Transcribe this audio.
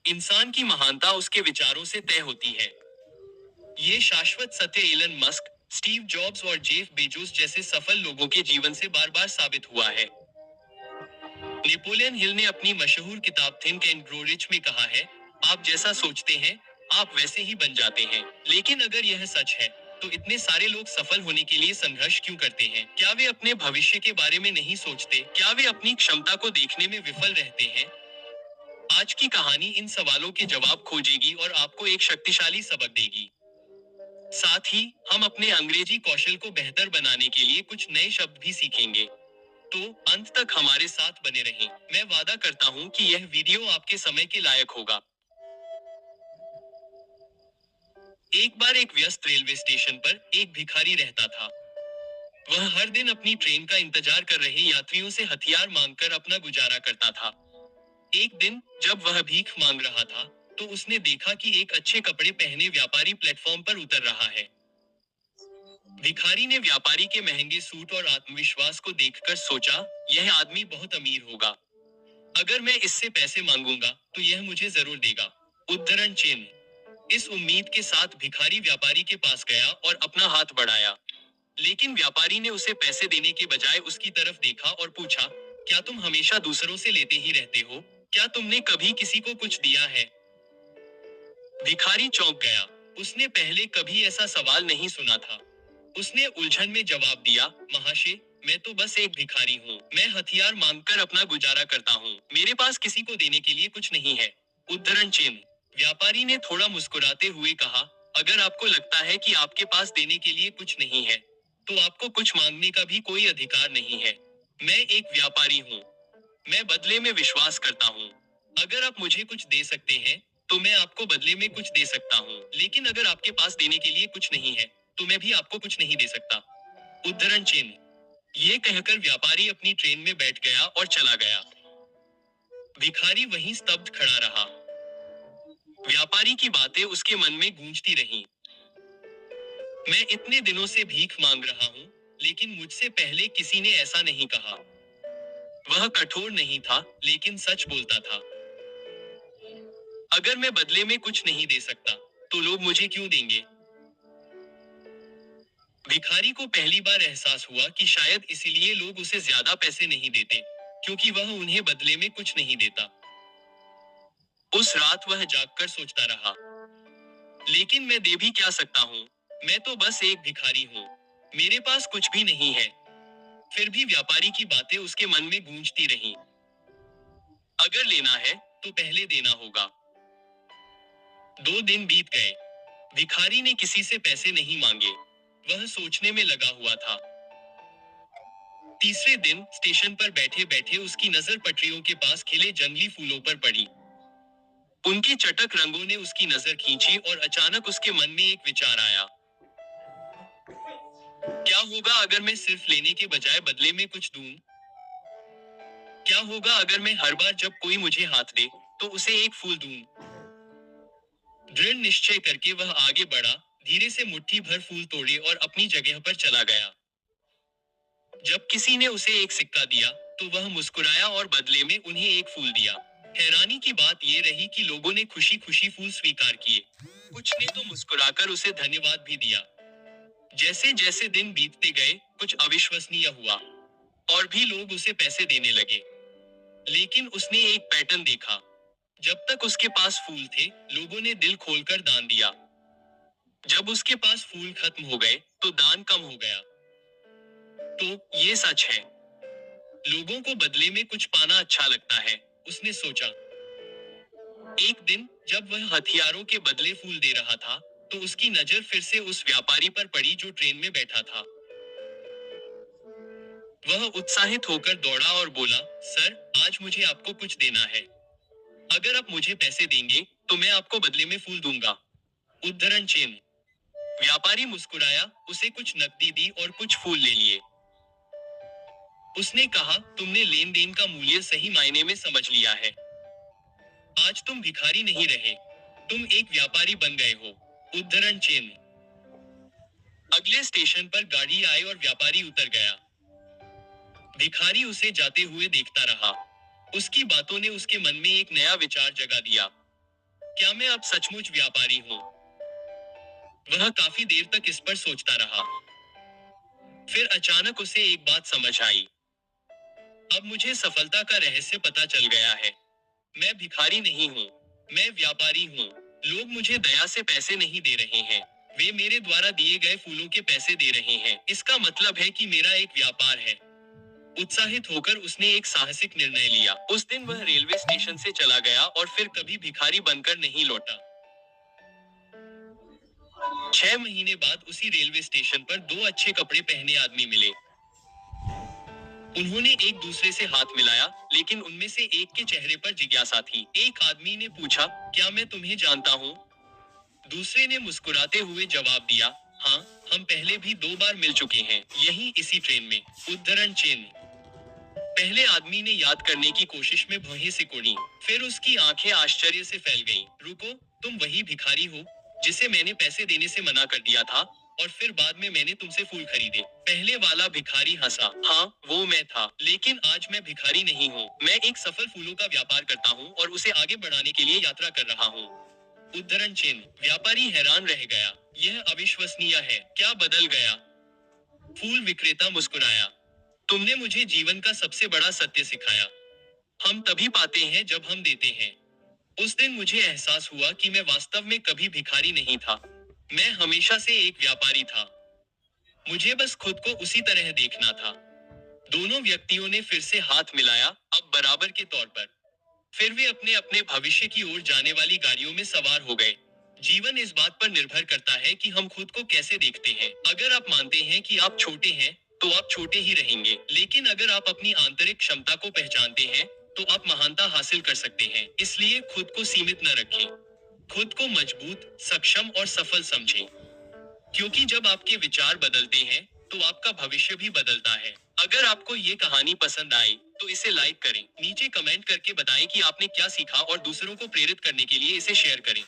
इंसान की महानता उसके विचारों से तय होती है। ये शाश्वत सत्य एलन मस्क, स्टीव जॉब्स और जेफ बेजोस जैसे सफल लोगों के जीवन से बार बार साबित हुआ है। नेपोलियन हिल ने अपनी मशहूर किताब थिंक एंड ग्रो रिच में कहा है, आप जैसा सोचते हैं, आप वैसे ही बन जाते हैं। लेकिन अगर यह सच है, तो इतने सारे लोग सफल होने के लिए संघर्ष क्यों करते हैं? क्या वे अपने भविष्य के बारे में नहीं सोचते? क्या वे अपनी क्षमता को देखने में विफल रहते हैं? आज की कहानी इन सवालों के जवाब खोजेगी और आपको एक शक्तिशाली सबक देगी। साथ ही हम अपने अंग्रेजी कौशल को बेहतर बनाने के लिए कुछ नए शब्द भी सीखेंगे। तो अंत तक हमारे साथ बने रहें। मैं वादा करता हूँ कि यह वीडियो आपके समय के लायक होगा। एक बार एक व्यस्त रेलवे स्टेशन पर एक भिखारी रहता था। वह हर दिन अपनी ट्रेन का इंतजार कर रहे यात्रियों से हथियार मांगकर अपना गुजारा करता था। एक दिन जब वह भीख मांग रहा था, तो उसने देखा कि एक अच्छे कपड़े पहने व्यापारी प्लेटफॉर्म पर उतर रहा है। भिखारी ने व्यापारी के महंगे सूट और आत्मविश्वास को देखकर सोचा, यह आदमी बहुत अमीर होगा। अगर मैं इससे पैसे मांगूंगा, तो यह मुझे जरूर देगा। उद्धरण चिन्ह। इस उम्मीद के साथ भिखारी व्यापारी के पास गया और अपना हाथ बढ़ाया। लेकिन व्यापारी ने उसे पैसे देने के बजाय उसकी तरफ देखा और पूछा, क्या तुम हमेशा दूसरों से लेते ही रहते हो? क्या तुमने कभी किसी को कुछ दिया है? भिखारी चौंक गया। उसने पहले कभी ऐसा सवाल नहीं सुना था। उसने उलझन में जवाब दिया, महाशय, मैं तो बस एक भिखारी हूँ। मैं हथियार मांगकर अपना गुजारा करता हूँ। मेरे पास किसी को देने के लिए कुछ नहीं है। उद्धरण चिन्ह। व्यापारी ने थोड़ा मुस्कुराते हुए कहा, अगर आपको लगता है कि आपके पास देने के लिए कुछ नहीं है, तो आपको कुछ मांगने का भी कोई अधिकार नहीं है। मैं एक व्यापारी हूँ। मैं बदले में विश्वास करता हूँ। अगर आप मुझे कुछ दे सकते हैं, तो मैं आपको बदले में कुछ दे सकता हूँ। लेकिन अगर आपके पास देने के लिए कुछ नहीं है, तो मैं भी आपको कुछ नहीं दे सकता। उद्धरण चिन्ह। ये कहकर व्यापारी अपनी ट्रेन में बैठ गया और चला गया। भिखारी वहीं स्तब्ध खड़ा रहा। व्यापारी की बातें उसके मन में गूंजती रहीं। मैं इतने दिनों से भीख मांग रहा हूँ, लेकिन मुझसे पहले किसी ने ऐसा नहीं कहा। वह कठोर नहीं था, लेकिन सच बोलता था। अगर मैं बदले में कुछ नहीं दे सकता, तो लोग मुझे क्यों देंगे? भिखारी को पहली बार एहसास हुआ कि शायद इसीलिए लोग उसे ज्यादा पैसे नहीं देते, क्योंकि वह उन्हें बदले में कुछ नहीं देता। उस रात वह जागकर सोचता रहा, लेकिन मैं दे भी क्या सकता हूँ? मैं तो बस एक भिखारी हूँ। मेरे पास कुछ भी नहीं है। फिर भी व्यापारी की बातें उसके मन में गूंजती रहीं। अगर लेना है, तो पहले देना होगा। 2 दिन बीत गए। भिखारी ने किसी से पैसे नहीं मांगे। वह सोचने में लगा हुआ था। तीसरे दिन स्टेशन पर बैठे बैठे उसकी नजर पटरियों के पास खिले जंगली फूलों पर पड़ी। उनके चटक रंगों ने उसकी नजर खींची और अचानक उसके मन में एक विचार आया। क्या होगा अगर मैं सिर्फ लेने के बजाय बदले में कुछ दूं? क्या होगा अगर मैं हर बार जब कोई मुझे हाथ दे, तो उसे एक फूल दूं? दृढ़ निश्चय करके वह आगे बढ़ा, धीरे से मुट्ठी भर फूल तोड़े और अपनी जगह पर चला गया। जब किसी ने उसे एक सिक्का दिया, तो वह मुस्कुराया और बदले में उन्हें एक फूल दिया। हैरानी की बात यह रही कि लोगों ने खुशी खुशी फूल स्वीकार किए। कुछ ने तो मुस्कुराकर उसे धन्यवाद भी दिया। जैसे जैसे दिन बीतते गए, कुछ अविश्वसनीय हुआ। और भी लोग उसे पैसे देने लगे। लेकिन उसने एक पैटर्न देखा। जब तक उसके पास फूल थे, लोगों ने दिल खोलकर दान दिया। जब उसके पास फूल खत्म हो गए, तो दान कम हो गया। तो ये सच है। लोगों को बदले में कुछ पाना अच्छा लगता है, उसने सोचा। एक दिन जब वह हथियारों के बदले फूल दे रहा था, तो उसकी नजर फिर से उस व्यापारी पर पड़ी जो ट्रेन में बैठा था। वह उत्साहित होकर दौड़ा और बोला, सर, आज मुझे आपको कुछ देना है। अगर आप मुझे पैसे देंगे, तो मैं आपको बदले में फूल दूंगा। उद्धरण चिन्ह। व्यापारी मुस्कुराया, उसे कुछ नकदी दी और कुछ फूल ले लिए। उसने कहा, तुमने लेन देन का मूल्य सही मायने में समझ लिया है। आज तुम भिखारी नहीं रहे, तुम एक व्यापारी बन गए हो। उद्धरण चिन्ह। अगले स्टेशन पर गाड़ी आई और व्यापारी उतर गया। भिखारी उसे जाते हुए देखता रहा। उसकी बातों ने उसके मन में एक नया विचार जगा दिया। क्या मैं अब सचमुच व्यापारी हूँ? वह काफी देर तक इस पर सोचता रहा। फिर अचानक उसे एक बात समझ आई। अब मुझे सफलता का रहस्य पता चल गया है। मैं भिखारी नहीं हूँ। मैं व्यापारी हूँ। लोग मुझे दया से पैसे नहीं दे रहे हैं। वे मेरे द्वारा दिए गए फूलों के पैसे दे रहे हैं। इसका मतलब है कि मेरा एक व्यापार है। उत्साहित होकर उसने एक साहसिक निर्णय लिया। उस दिन वह रेलवे स्टेशन से चला गया और फिर कभी भिखारी बनकर नहीं लौटा। 6 महीने बाद उसी रेलवे स्टेशन पर दो अच्छे कपड़े पहने आदमी मिले। उन्होंने एक दूसरे से हाथ मिलाया, लेकिन उनमें से एक के चेहरे पर जिज्ञासा थी। एक आदमी ने पूछा, क्या मैं तुम्हें जानता हूँ? दूसरे ने मुस्कुराते हुए जवाब दिया, हाँ, हम पहले भी 2 बार मिल चुके हैं, यही इसी ट्रेन में। उद्धरण चिन्ह। पहले आदमी ने याद करने की कोशिश में भौहें सिकुड़ी। फिर उसकी आंखें आश्चर्य से फैल गईं। रुको, तुम वही भिखारी हो जिसे मैंने पैसे देने से मना कर दिया था, और फिर बाद में मैंने तुमसे फूल खरीदे। पहले वाला भिखारी हंसा। हाँ, वो मैं था, लेकिन आज मैं भिखारी नहीं हूँ। मैं एक सफल फूलों का व्यापार करता हूँ और उसे आगे बढ़ाने के लिए यात्रा कर रहा हूँ। उद्धरण चिन्ह। व्यापारी हैरान रह गया। यह अविश्वसनीय है। क्या बदल गया? फूल विक्रेता मुस्कुराया। तुमने मुझे जीवन का सबसे बड़ा सत्य सिखाया। हम तभी पाते हैं जब हम देते हैं। उस दिन मुझे एहसास हुआ कि मैं वास्तव में कभी भिखारी नहीं था। मैं हमेशा से एक व्यापारी था। मुझे बस खुद को उसी तरह देखना था। दोनों व्यक्तियों ने फिर से हाथ मिलाया, अब बराबर के तौर पर। फिर वे अपने अपने भविष्य की ओर जाने वाली गाड़ियों में सवार हो गए। जीवन इस बात पर निर्भर करता है कि हम खुद को कैसे देखते हैं। अगर आप मानते हैं कि आप छोटे हैं, तो आप छोटे ही रहेंगे। लेकिन अगर आप अपनी आंतरिक क्षमता को पहचानते हैं, तो आप महानता हासिल कर सकते हैं। इसलिए खुद को सीमित न रखें। खुद को मजबूत, सक्षम और सफल समझें। क्योंकि जब आपके विचार बदलते हैं, तो आपका भविष्य भी बदलता है। अगर आपको ये कहानी पसंद आई, तो इसे लाइक करें, नीचे कमेंट करके बताएं कि आपने क्या सीखा और दूसरों को प्रेरित करने के लिए इसे शेयर करें।